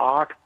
8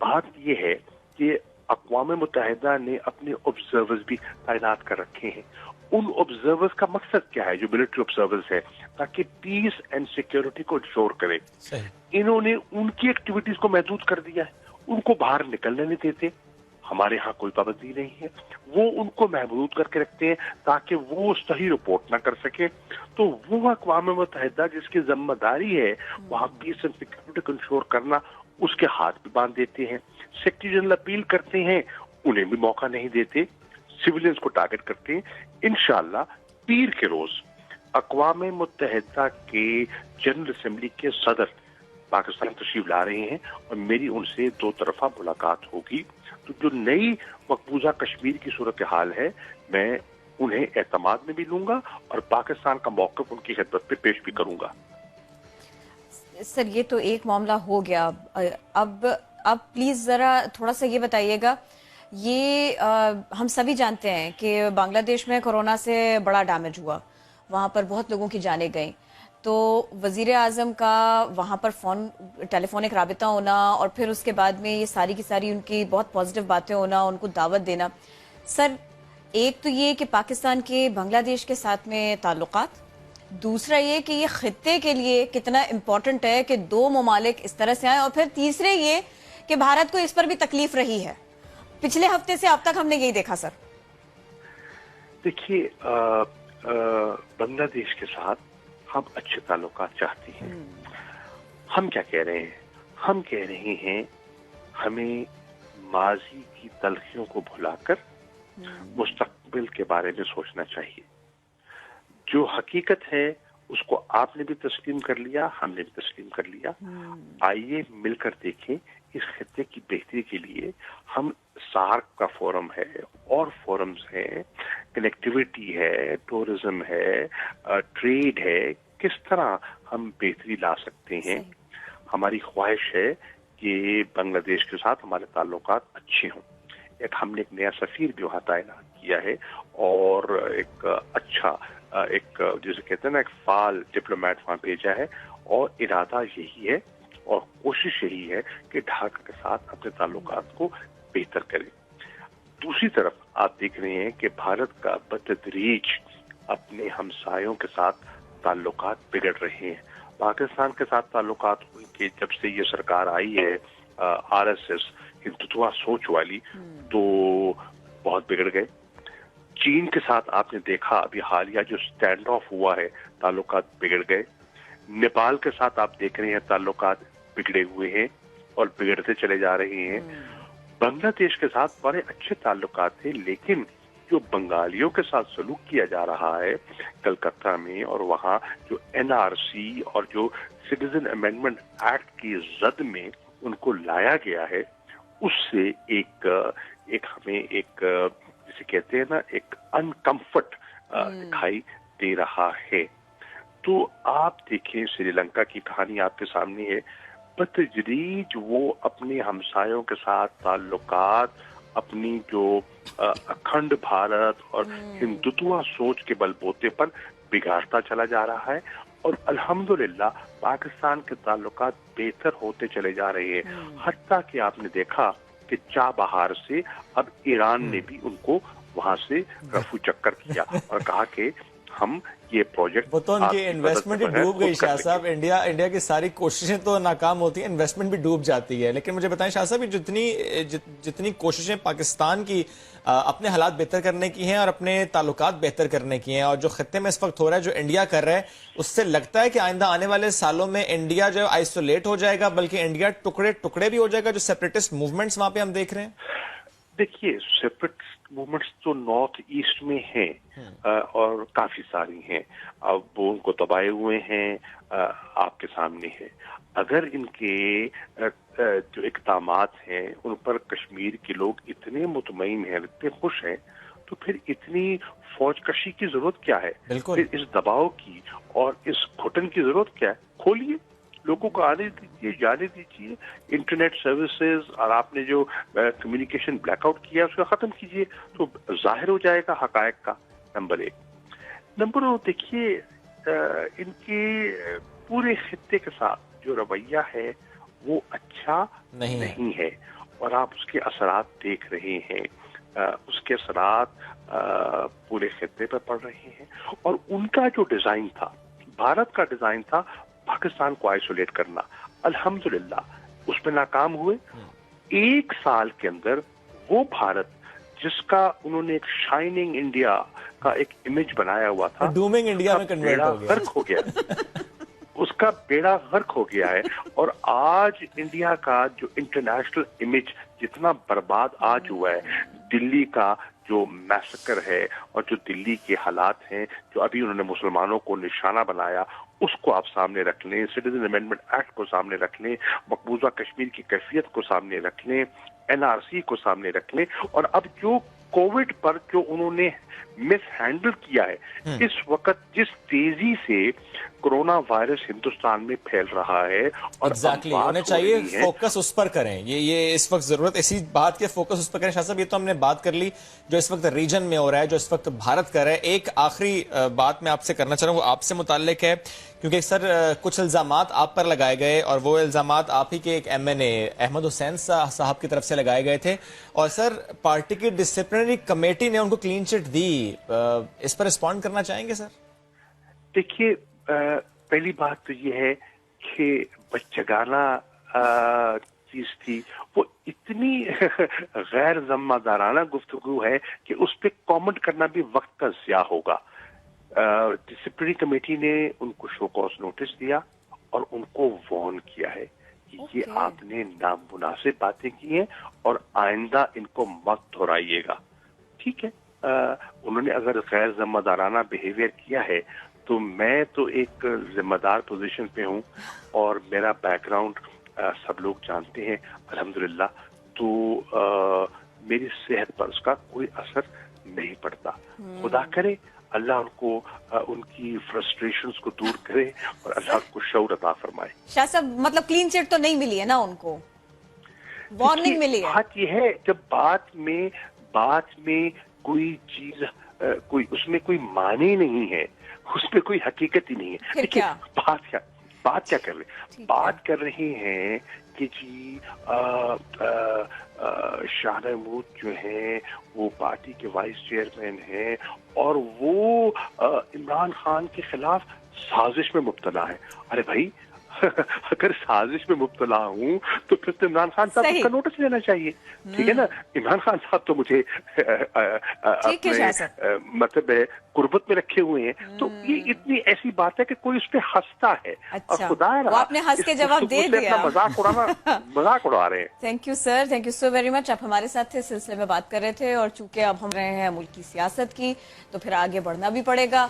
بات یہ ہے کہ اقوام متحدہ نے اپنے آبزرورز بھی تعینات کر رکھے ہیں. ان آبزرورز کا مقصد کیا ہے جو ملٹری آبزرورز ہے؟ تاکہ پیس اینڈ سیکیورٹی کو انشور کرے. انہوں نے ان کی ایکٹیویٹیز کو محدود کر دیا ہے, ان کو باہر نکلنے نہیں دیتے. ہمارے ہاں کوئی پابندی نہیں ہے, وہ ان کو محدود کر کے رکھتے ہیں تاکہ وہ صحیح رپورٹ نہ کر سکے. تو وہ اقوام متحدہ جس کی ذمہ داری ہے وہاں پیس اینڈ سیکیورٹی کو انشور کرنا, اس کے ہاتھ بھی باندھ دیتے ہیں. سیکریٹری جنرل اپیل کرتے ہیں, انہیں بھی موقع نہیں دیتے, سویلینز کو ٹارگٹ کرتے ہیں. انشاءاللہ پیر کے روز اقوام متحدہ کے جنرل اسمبلی کے صدر پاکستان تشریف لا رہے ہیں اور میری ان سے 2 طرفہ ملاقات ہوگی. تو جو نئی مقبوضہ کشمیر کی صورتحال ہے میں انہیں اعتماد میں بھی لوں گا اور پاکستان کا موقف ان کی خدمت پہ پیش بھی کروں گا. سر یہ تو ایک معاملہ ہو گیا, اب پلیز ذرا تھوڑا سا یہ بتائیے گا, یہ ہم سبھی جانتے ہیں کہ بنگلہ دیش میں کورونا سے بڑا ڈیمیج ہوا, وہاں پر بہت لوگوں کی جانیں گئیں, تو وزیر اعظم کا وہاں پر ٹیلی فونک رابطہ ہونا اور پھر اس کے بعد میں یہ ساری کی ساری ان کی بہت پازیٹیو باتیں ہونا, ان کو دعوت دینا. سر ایک تو یہ کہ پاکستان کے بنگلہ دیش کے ساتھ میں تعلقات, دوسرا یہ کہ یہ خطے کے لیے کتنا امپورٹنٹ ہے کہ 2 ممالک اس طرح سے آئیں, اور پھر تیسرے یہ کہ بھارت کو اس پر بھی تکلیف رہی ہے. پچھلے ہفتے سے اب تک ہم نے یہی دیکھا. سر دیکھیے بنگلہ دیش کے ساتھ ہم اچھے تعلقات چاہتے ہیں. ہم کیا کہہ رہے ہیں؟ ہم کہہ رہے ہیں ہمیں ماضی کی تلخیوں کو بھلا کر مستقبل کے بارے میں سوچنا چاہیے. جو حقیقت ہے اس کو آپ نے بھی تسلیم کر لیا, ہم نے بھی تسلیم کر لیا. آئیے مل کر دیکھیں اس خطے کی بہتری کے لیے ہم سارک کا فورم ہے اور فورمز ہیں, کنیکٹیویٹی ہے, ٹورزم ہے, ٹریڈ ہے, کس طرح ہم بہتری لا سکتے ہیں. ہماری خواہش ہے کہ بنگلہ دیش کے ساتھ ہمارے تعلقات اچھے ہوں. ہم نے ایک نیا سفیر بھی وہاں تعینات کیا ہے اور ایک اچھا جسے کہتے ہیں نا ایک فعال ڈپلومیٹ وہاں بھیجا ہے, اور ارادہ یہی ہے اور کوشش یہی ہے کہ ڈھاکہ کے ساتھ اپنے تعلقات کو بہتر کریں. دوسری طرف آپ دیکھ رہے ہیں کہ بھارت کا بتدریج اپنے ہمسایوں کے ساتھ تعلقات بگڑ رہے ہیں. پاکستان کے ساتھ تعلقات ان کے جب سے یہ سرکار آئی ہے آر ایس ایس ہندوتوا سوچ والی, تو بہت بگڑ گئے. چین کے ساتھ آپ نے دیکھا ابھی حالیہ جو سٹینڈ آف ہوا ہے, تعلقات بگڑ گئے. نیپال کے ساتھ آپ دیکھ رہے ہیں تعلقات بگڑے ہوئے ہیں اور بگڑتے چلے جا رہے ہیں. بنگلہ دیش کے ساتھ بڑے اچھے تعلقات تھے, لیکن جو بنگالیوں کے ساتھ سلوک کیا جا رہا ہے کلکتہ میں, اور وہاں جو این آر سی اور جو سٹیزن امینڈمنٹ ایکٹ کی زد میں ان کو لایا گیا ہے, اس سے ایک ہمیں ایک جسے کہتے ہیں نا ایک انکمفرٹ دکھائی دے رہا ہے. تو آپ دیکھیں سری لنکا کی کہانی آپ کے سامنے ہے. بتدریج وہ اپنے ہمسایوں کے ساتھ تعلقات اپنی جو اکھنڈ بھارت اور ہندوتوا سوچ کے بل بوتے پر بگاڑتا چلا جا رہا ہے, اور الحمدللہ پاکستان کے تعلقات بہتر ہوتے چلے جا رہے ہیں. حتیٰ کہ آپ نے دیکھا کہ چابہار سے اب ایران نے بھی ان کو وہاں سے رفو چکر کیا اور کہا کہ ہم یہ پروجیکٹ, وہ تو ان کی انویسٹمنٹ بھی ڈوب گئی شاہ صاحب. انڈیا کی ساری کوششیں تو ناکام ہوتی ہیں, انویسٹمنٹ بھی ڈوب جاتی ہے. لیکن مجھے بتائیں شاہ صاحب, جتنی کوششیں پاکستان کی اپنے حالات بہتر کرنے کی ہیں اور اپنے تعلقات بہتر کرنے کی ہیں, اور جو خطے میں اس وقت ہو رہا ہے, جو انڈیا کر رہا ہے, اس سے لگتا ہے کہ آئندہ آنے والے سالوں میں انڈیا جو آئسولیٹ ہو جائے گا, بلکہ انڈیا ٹکڑے بھی ہو جائے گا, جو سیپریٹسٹ موومنٹس وہاں پہ ہم دیکھ رہے ہیں؟ دیکھیے سیپریٹسٹ موومنٹس تو نارتھ ایسٹ میں ہیں اور کافی ساری ہیں. اب وہ ان کو دبائے ہوئے ہیں, آپ کے سامنے ہے. اگر ان کے جو اقدامات ہیں ان پر کشمیر کے لوگ اتنے مطمئن ہیں, اتنے خوش ہیں, تو پھر اتنی فوج کشی کی ضرورت کیا ہے؟ پھر اس دباؤ کی اور اس گھٹن کی ضرورت کیا ہے؟ کھولیے, لوگوں کو آنے دیجیے, جانے دیجیے. انٹرنیٹ سروسز اور آپ نے جو کمیونیکیشن بلیک آؤٹ کیا اس کو ختم کیجیے, تو ظاہر ہو جائے گا حقائق کا. نمبر 1. نمبر 2, دیکھیے ان کے پورے خطے کے ساتھ جو رویہ ہے وہ اچھا نہیں ہے, اور آپ اس کے اثرات دیکھ رہے ہیں. اس کے اثرات پورے خطے پر پڑ رہے ہیں. اور ان کا جو ڈیزائن تھا، بھارت کا ڈیزائن تھا پاکستان کو آئسولیٹ کرنا. الحمدللہ اس میں ناکام ہوئے. 1 سال کے اندر وہ بھارت جس کا انہوں نے ایک شائننگ انڈیا کا ایک امیج بنایا ہوا تھا، ڈومنگ انڈیا میں کنورٹ ہو گیا. غرق ہو گیا. اس کا بیڑا غرق ہو گیا ہے. اور آج انڈیا کا جو انٹرنیشنل امیج جتنا برباد آج ہوا ہے، دلی کا جو میسکر ہے اور جو دلی کے حالات ہیں جو ابھی انہوں نے مسلمانوں کو نشانہ بنایا، اس کو آپ سامنے رکھ لیں، سٹیزن امینڈمنٹ ایکٹ کو سامنے رکھ لیں، مقبوضہ کشمیر کی کیفیت کو سامنے رکھ لیں، NRC کو سامنے رکھ لیں، اور اب جو کووڈ پر جو انہوں نے مس ہینڈل کیا ہے، اس وقت جس تیزی سے کرونا وائرس ہندوستان میں پھیل رہا ہے اور ایگزیکٹلی انہیں چاہیے فوکس اس پر کریں. یہ اس وقت ضرورت اسی بات کے فوکس اس پر کریں. شاہ صاحب، یہ تو ہم نے بات کر لی جو اس وقت ریجن میں ہو رہا ہے، جو اس وقت بھارت کر رہا ہے. ایک آخری بات میں آپ سے کرنا چاہ رہا ہوں، وہ آپ سے متعلق ہے، کیونکہ سر کچھ الزامات آپ پر لگائے گئے اور وہ الزامات آپ ہی کے ایک MNA احمد حسین صاحب کی طرف سے لگائے گئے تھے، اور سر پارٹی کی ڈسپلنری کمیٹی نے ان کو کلین چٹ دی. اس پر رسپونڈ کرنا چاہیں گے سر؟ دیکھیے، پہلی بات تو یہ ہے کہ بچگانہ چیز تھی، وہ اتنی غیر ذمہ دارانہ گفتگو ہے کہ اس پہ کامنٹ کرنا بھی وقت کا ضیاع ہوگا. ڈسپلنری کمیٹی نے ان کو شو کاز نوٹس دیا اور ان کو وارن کیا ہے کہ یہ آپ نے نامناسب باتیں کی ہیں اور آئندہ ان کو مت دہرائیے گا. ٹھیک ہے، انہوں نے اگر غیر ذمہ دارانہ بیہیویئر کیا ہے تو میں تو ایک ذمہ دار پوزیشن پہ ہوں اور میرا بیک گراؤنڈ سب لوگ جانتے ہیں الحمدللہ. تو میری صحت پر اس کا کوئی اثر نہیں پڑتا. خدا کرے اللہ ان کو ان کی فرسٹریشنز کو دور کرے اور اللہ کو شعور عطا فرمائے. شاہ صاحب، مطلب کلین چٹ تو نہیں ملی ہے نا ان کو، وارننگ ملی ہے. بات یہ ہے جب بات میں کوئی چیز کوئی اس میں کوئی معنی نہیں ہے، اس میں کوئی حقیقت ہی نہیں ہے. پھر کیا بات کیا کر رہے ہیں؟ بات کر رہے ہیں کہ جی شاہ محمود جو ہیں وہ پارٹی کے وائس چیئرمین ہیں اور وہ عمران خان کے خلاف سازش میں مبتلا ہے. ارے بھائی، اگر سازش میں مبتلا ہوں تو پھر تو عمران خان صاحب کا نوٹس لینا چاہیے. ٹھیک ہے نا، عمران خان صاحب تو مجھے اپنے مطلب قربت میں رکھے ہوئے ہیں، تو یہ اتنی ایسی بات ہے کہ کوئی اس پہ ہنستا ہے. اور خدا آپ نے ہنس کے جواب دے دیا. مذاق اڑا رہے ہیں. Thank you sir, thank you so very much. آپ ہمارے ساتھ تھے، سلسلے میں بات کر رہے تھے، اور چونکہ اب ہم رہے ہیں ملک کی سیاست کی تو پھر آگے بڑھنا بھی پڑے گا.